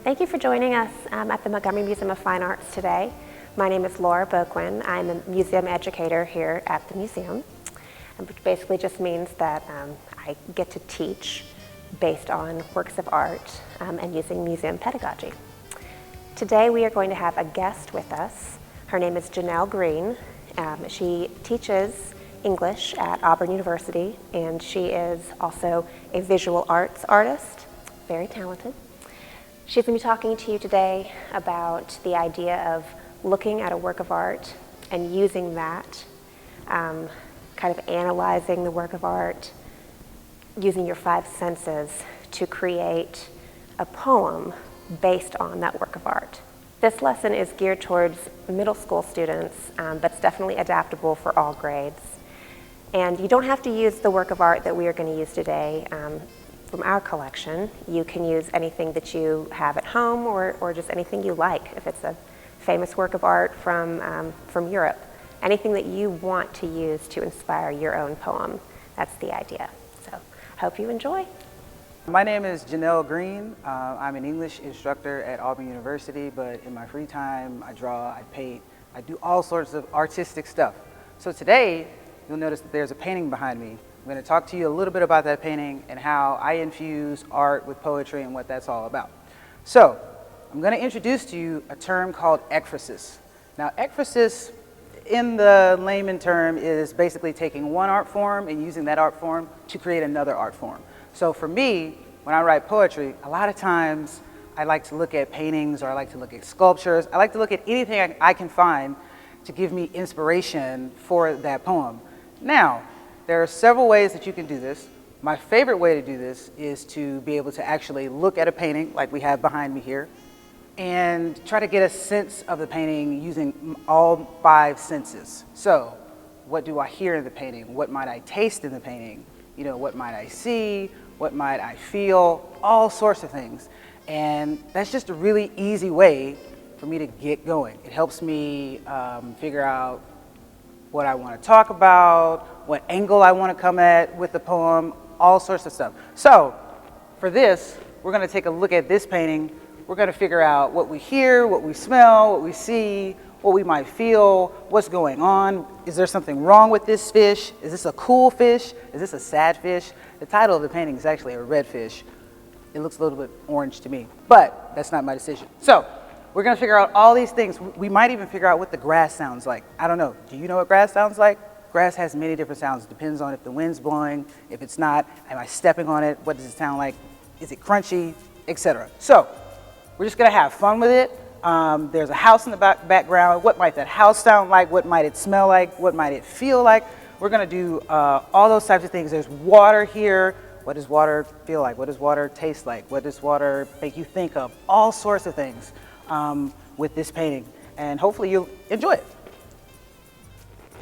Thank you for joining us at the Montgomery Museum of Fine Arts today. My name is Bocquin. I'm a museum educator here at the museum, which basically just means that I get to teach based on works of art and using museum pedagogy. Today we are going to have a guest with us. Her name is Janelle Green. She teaches English at Auburn University, and she is also a visual arts artist, very talented. She's going to be talking to you today about the idea of looking at a work of art and using that, kind of analyzing the work of art, using your five senses to create a poem based on that work of art. This lesson is geared towards middle school students, but it's definitely adaptable for all grades. And you don't have to use the work of art that we are going to use today from our collection. You can use anything that you have at home or just anything you like. If it's a famous work of art from Europe, anything that you want to use to inspire your own poem. That's the idea. So, hope you enjoy. My name is Janelle Green. I'm an English instructor at Auburn University, but in my free time, I draw, I paint, I do all sorts of artistic stuff. So today, you'll notice that there's a painting behind me. I'm going to talk to you a little bit about that painting and how I infuse art with poetry and what that's all about. So, I'm going to introduce to you a term called ekphrasis. Now, ekphrasis, in the layman term, is basically taking one art form and using that art form to create another art form. So for me, when I write poetry, a lot of times I like to look at paintings or I like to look at sculptures. I like to look at anything I can find to give me inspiration for that poem. Now, there are several ways that you can do this. My favorite way to do this is to be able to actually look at a painting like we have behind me here and try to get a sense of the painting using all five senses. So, what do I hear in the painting? What might I taste in the painting? You know, what might I see? What might I feel? All sorts of things. And that's just a really easy way for me to get going. It helps me figure out what I want to talk about, what angle I want to come at with the poem, all sorts of stuff. So, for this, we're going to take a look at this painting. We're going to figure out what we hear, what we smell, what we see, what we might feel, what's going on. Is there something wrong with this fish? Is this a cool fish? Is this a sad fish? The title of the painting is actually a red fish. It looks a little bit orange to me, but that's not my decision. So, we're going to figure out all these things. We might even figure out what the grass sounds like. I don't know. Do you know what grass sounds like? Grass has many different sounds. It depends on if the wind's blowing, if it's not, am I stepping on it? What does it sound like? Is it crunchy, etc. So, we're just going to have fun with it. There's a house in the background. What might that house sound like? What might it smell like? What might it feel like? We're going to do all those types of things. There's water here. What does water feel like? What does water taste like? What does water make you think of? All sorts of things with this painting. And hopefully you'll enjoy it.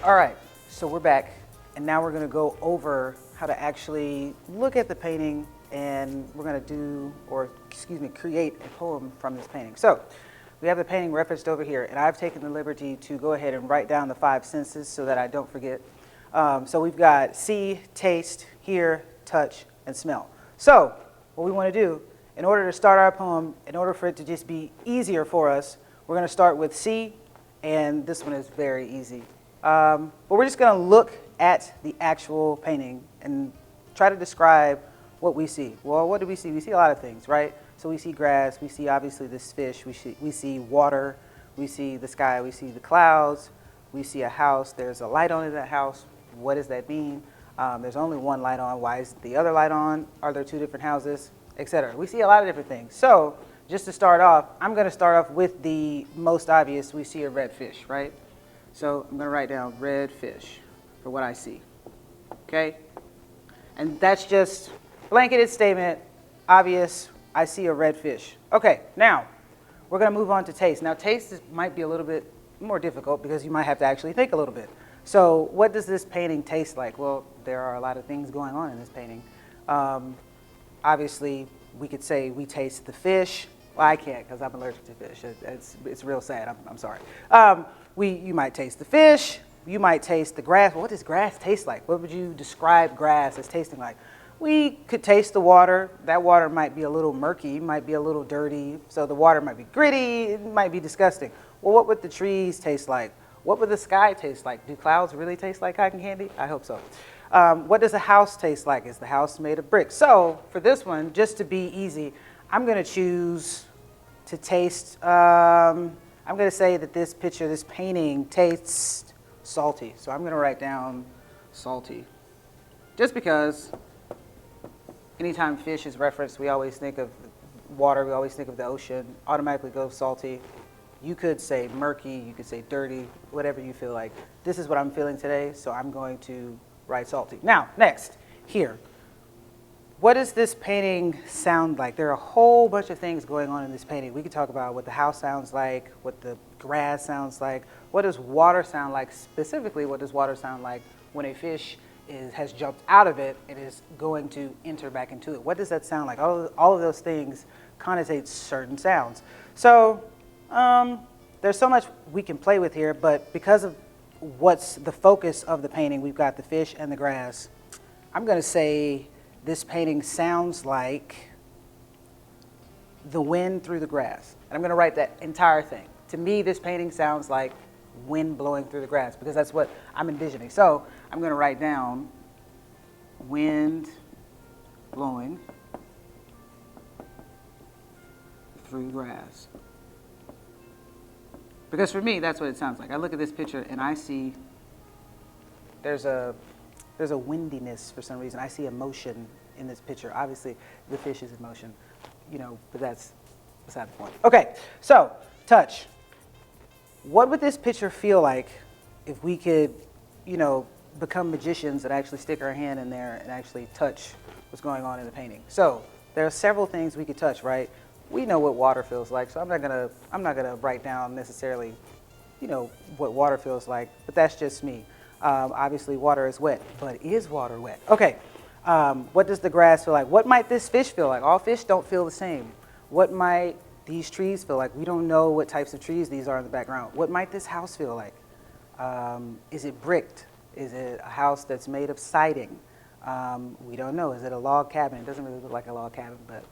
All right, so we're back. And now we're going to go over how to actually look at the painting, and we're going to create a poem from this painting. So, we have the painting referenced over here, and I've taken the liberty to go ahead and write down the five senses so that I don't forget. So we've got see, taste, hear, touch, and smell. So, what we want to do, in order to start our poem, in order for it to just be easier for us, we're going to start with see, and this one is very easy. But we're just going to look at the actual painting and try to describe what we see. Well, what do we see? We see a lot of things, right? So we see grass, we see obviously this fish, we see water, we see the sky, we see the clouds, we see a house, there's a light on in that house. What does that mean? There's only one light on. Why is the other light on? Are there two different houses? Etc. We see a lot of different things. So just to start off, I'm going to start off with the most obvious. We see a red fish, right? So I'm going to write down red fish for what I see. Okay? And that's just blanketed statement, obvious, I see a red fish. Okay, now we're going to move on to taste. Now taste might be a little bit more difficult because you might have to actually think a little bit. So what does this painting taste like? Well, there are a lot of things going on in this painting. Obviously, we could say we taste the fish. Well, I can't because I'm allergic to fish. It's real sad. I'm sorry. You might taste the fish. You might taste the grass. Well, what does grass taste like? What would you describe grass as tasting like? we could taste the water. That water might be a little murky, might be a little dirty. So the water might be gritty, it might be disgusting. Well, what would the trees taste like? What would the sky taste like? Do clouds really taste like cotton candy? I hope so. What does a house taste like? Is the house made of brick? So for this one, just to be easy, I'm going to choose to taste, I'm going to say that this picture, this painting tastes salty. So I'm going to write down salty. Just because anytime fish is referenced, we always think of water, we always think of the ocean, automatically goes salty. You could say murky, you could say dirty, whatever you feel like. This is what I'm feeling today, so I'm going to write salty. Now, next, here. What does this painting sound like? There are a whole bunch of things going on in this painting. We could talk about what the house sounds like, what the grass sounds like. What does water sound like? Specifically, what does water sound like when a fish has jumped out of it and is going to enter back into it? What does that sound like? All of those things connotate certain sounds. So there's so much we can play with here, but because of what's the focus of the painting, we've got the fish and the grass. I'm going to say this painting sounds like the wind through the grass. And I'm going to write that entire thing. To me, this painting sounds like wind blowing through the grass because that's what I'm envisioning. So I'm going to write down wind blowing through grass. Because for me, that's what it sounds like. I look at this picture and I see there's a windiness for some reason. I see emotion in this picture. Obviously, the fish is in motion, but that's beside the point. Okay, so touch. What would this picture feel like if we could, become magicians and actually stick our hand in there and actually touch what's going on in the painting? So there are several things we could touch, right? We know what water feels like, so I'm not gonna write down necessarily, what water feels like, but that's just me. Obviously, water is wet, but is water wet? Okay, what does the grass feel like? What might this fish feel like? All fish don't feel the same. What might these trees feel like? We don't know what types of trees these are in the background. What might this house feel like? Is it bricked? Is it a house that's made of siding? We don't know. Is it a log cabin? It doesn't really look like a log cabin, but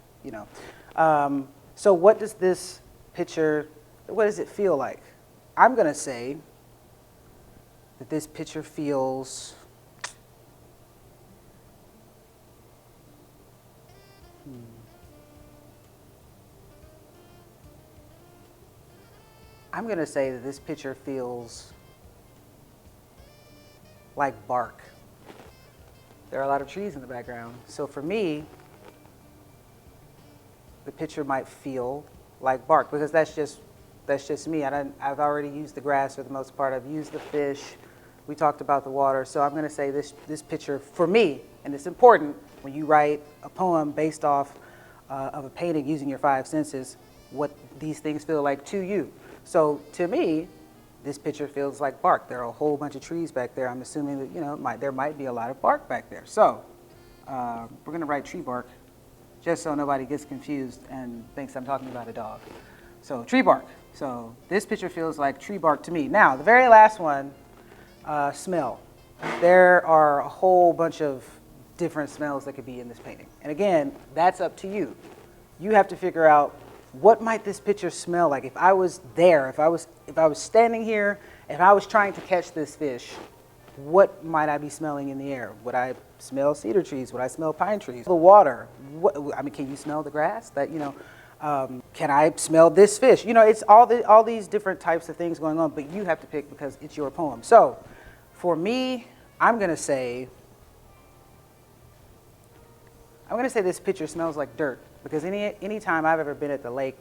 so what does this picture, what does it feel like? I'm going to say that this picture feels I'm going to say that this picture feels like bark. There are a lot of trees in the background. So for me, the picture might feel like bark because that's just me. I've already used the grass for the most part. I've used the fish. We talked about the water. So I'm going to say this picture for me, and it's important when you write a poem based off of a painting using your five senses, what these things feel like to you. So to me, this picture feels like bark. There are a whole bunch of trees back there. I'm assuming that there might be a lot of bark back there. So we're going to write tree bark just so nobody gets confused and thinks I'm talking about a dog. So tree bark. So this picture feels like tree bark to me. Now, the very last one, smell. There are a whole bunch of different smells that could be in this painting. And again, that's up to you. You have to figure out what might this picture smell like. If I was there, if I was standing here, if I was trying to catch this fish, what might I be smelling in the air? Would I smell cedar trees? Would I smell pine trees? The water. Can you smell the grass? Can I smell this fish? It's all these different types of things going on, but you have to pick because it's your poem. So, for me, I'm going to say this picture smells like dirt because any time I've ever been at the lake,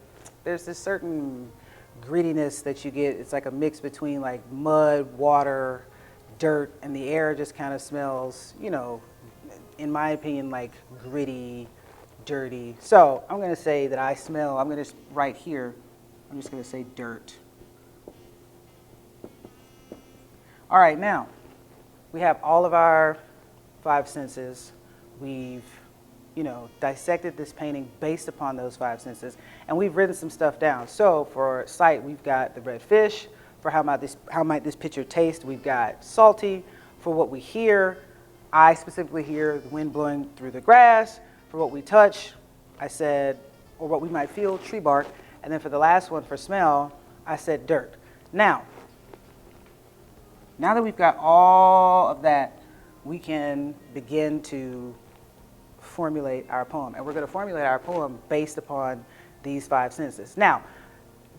there's this certain grittiness that you get. It's like a mix between like mud, water, dirt, and the air just kind of smells, in my opinion, like gritty, dirty. So I'm going to say that I'm going to write here, I'm just going to say dirt. All right, now we have all of our five senses. We've dissected this painting based upon those five senses, and we've written some stuff down. So for sight, we've got the red fish. For how might this picture taste, we've got salty. For what we hear, I specifically hear the wind blowing through the grass. For what we touch, I said, or what we might feel, tree bark. And then for the last one, for smell, I said dirt. Now that we've got all of that, we can begin to formulate our poem. And we're going to formulate our poem based upon these 5 sentences. Now,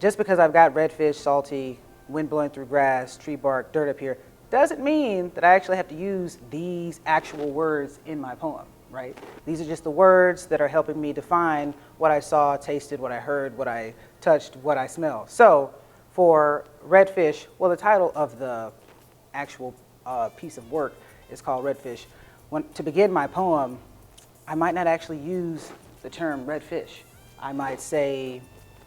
just because I've got redfish, salty, wind blowing through grass, tree bark, dirt up here, doesn't mean that I actually have to use these actual words in my poem, right? These are just the words that are helping me define what I saw, tasted, what I heard, what I touched, what I smelled. So for redfish, well, the title of the actual piece of work is called Redfish. To begin my poem, I might not actually use the term redfish. I might say,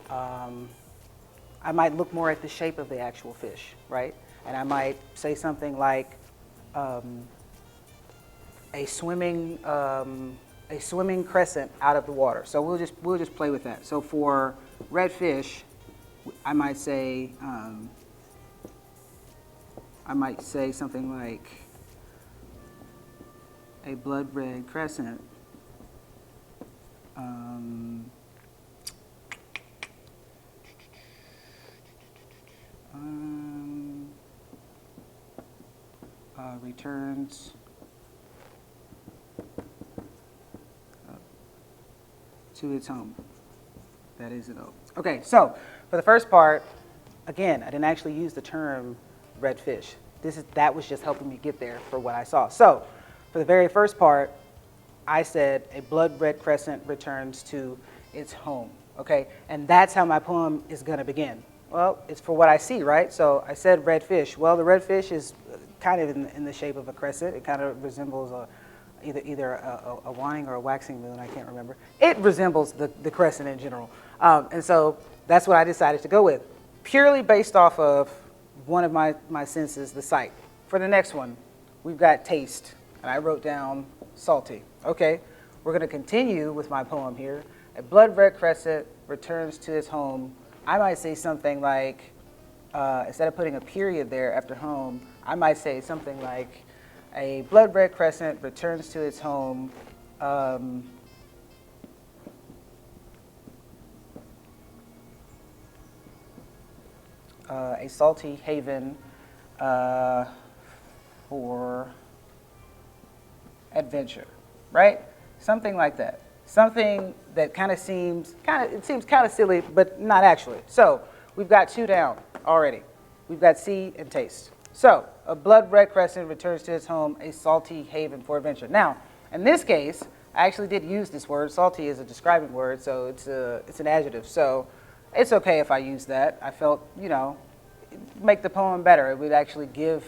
I might look more at the shape of the actual fish, right? And I might say something like a swimming crescent out of the water. So we'll just play with that. So for redfish, I might say something like a blood red crescent returns to its home. That is it. Okay, so for the first part, again, I didn't actually use the term redfish. That was just helping me get there for what I saw. So for the very first part, I said a blood red crescent returns to its home. Okay, and that's how my poem is going to begin. Well, it's for what I see, right? So I said redfish. Well, the redfish is kind of in the shape of a crescent. It kind of resembles either a waning or a waxing moon. I can't remember. It resembles the crescent in general. And so that's what I decided to go with, purely based off of one of my senses, the sight. For the next one, we've got taste, and I wrote down salty. Okay, we're going to continue with my poem here. A blood red crescent returns to its home. I might say something like, instead of putting a period there after home, I might say something like, a blood red crescent returns to its home. A salty haven for adventure, right? Something like that. Something that seems kind of silly, but not actually. So we've got 2 down already. We've got see and taste. So a blood red crescent returns to its home, a salty haven for adventure. Now, in this case, I actually did use this word. Salty is a describing word, so it's an adjective. So it's okay if I use that. I felt, make the poem better. It would actually give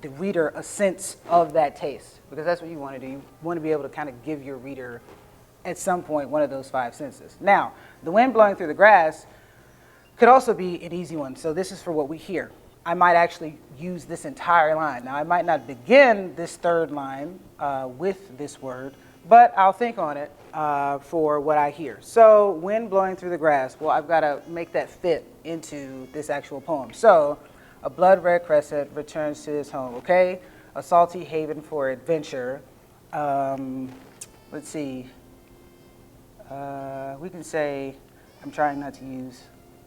the reader a sense of that taste, because that's what you want to do. You want to be able to kind of give your reader, at some point, one of those 5 senses. Now, the wind blowing through the grass could also be an easy one. So this is for what we hear. I might actually use this entire line. Now, I might not begin this 3rd line with this word, but I'll think on it for what I hear. So, wind blowing through the grass. Well, I've got to make that fit into this actual poem. So, a blood red crescent returns to its home, okay? A salty haven for adventure. Let's see. We can say, I'm trying not to use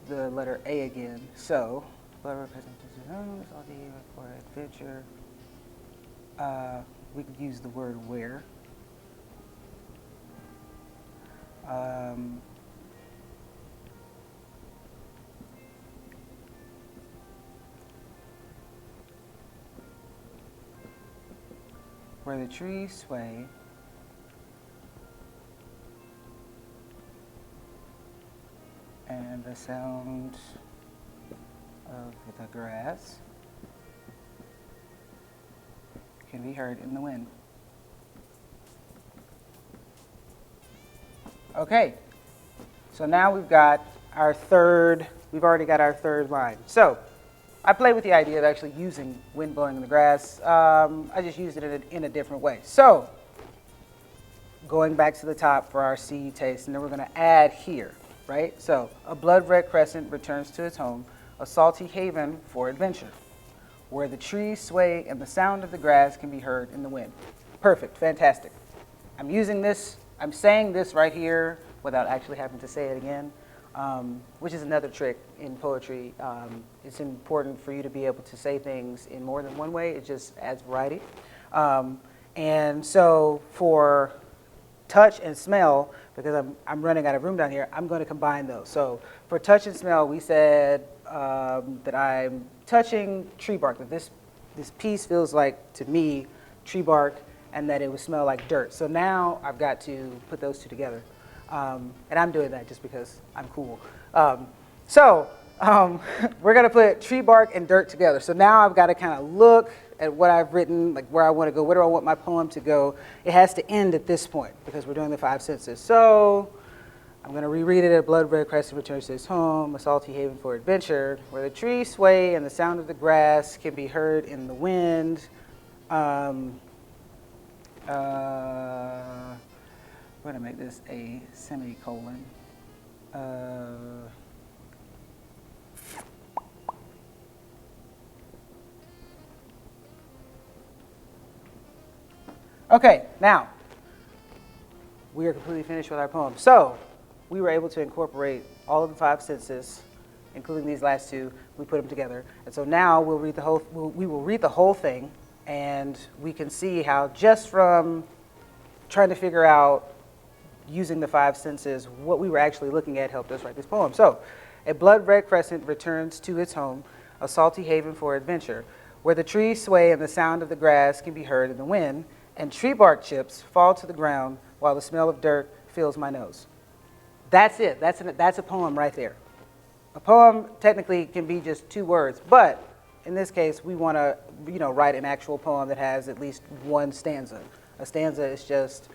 the letter A again. So, blood red crescent to its home, salty haven for adventure. We could use the word where. Where the trees sway and the sound of the grass can be heard in the wind. Okay, so now we've already got our 3rd line. So I played with the idea of actually using wind blowing in the grass. I just used it in a different way. So going back to the top for our see, taste, and then we're going to add here, right? So a blood red crescent returns to its home, a salty haven for adventure, where the trees sway and the sound of the grass can be heard in the wind. Perfect, fantastic. I'm using this, I'm saying this right here without actually having to say it again, which is another trick in poetry. It's important for you to be able to say things in more than one way. It just adds variety. And so for touch and smell, because I'm running out of room down here, I'm going to combine those. So for touch and smell, we said that I'm touching tree bark, that this piece feels like, to me, tree bark, and that it would smell like dirt. So now I've got to put those two together. And I'm doing that just because I'm cool. We're going to put tree bark and dirt together. So now I've got to kind of look at what I've written, like where I want to go, where do I want my poem to go. It has to end at this point because we're doing the 5 senses. So I'm going to reread it. A blood red crescent returns to his home, a salty haven for adventure, where the trees sway and the sound of the grass can be heard in the wind. I'm going to make this a semicolon. Okay, now we are completely finished with our poem. So we were able to incorporate all of the 5 senses, including these last 2. We put them together, and so now we will read the whole thing, and we can see how just from trying to figure out using the 5 senses what we were actually looking at helped us write this poem. So, a blood red crescent returns to its home, a salty haven for adventure, where the trees sway and the sound of the grass can be heard in the wind, and tree bark chips fall to the ground while the smell of dirt fills my nose. That's it. That's a poem right there. A poem technically can be just 2 words, but in this case, we want to, write an actual poem that has at least 1 stanza. A stanza is just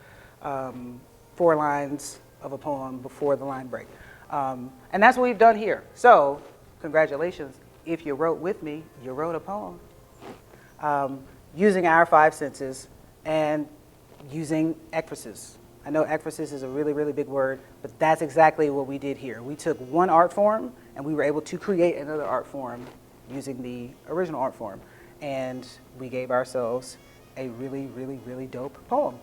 4 lines of a poem before the line break. And that's what we've done here. So, congratulations. If you wrote with me, you wrote a poem. Using our 5 senses and using ekphrasis. I know ekphrasis is a really, really big word, but that's exactly what we did here. We took one art form and we were able to create another art form using the original art form. And we gave ourselves a really, really, really dope poem.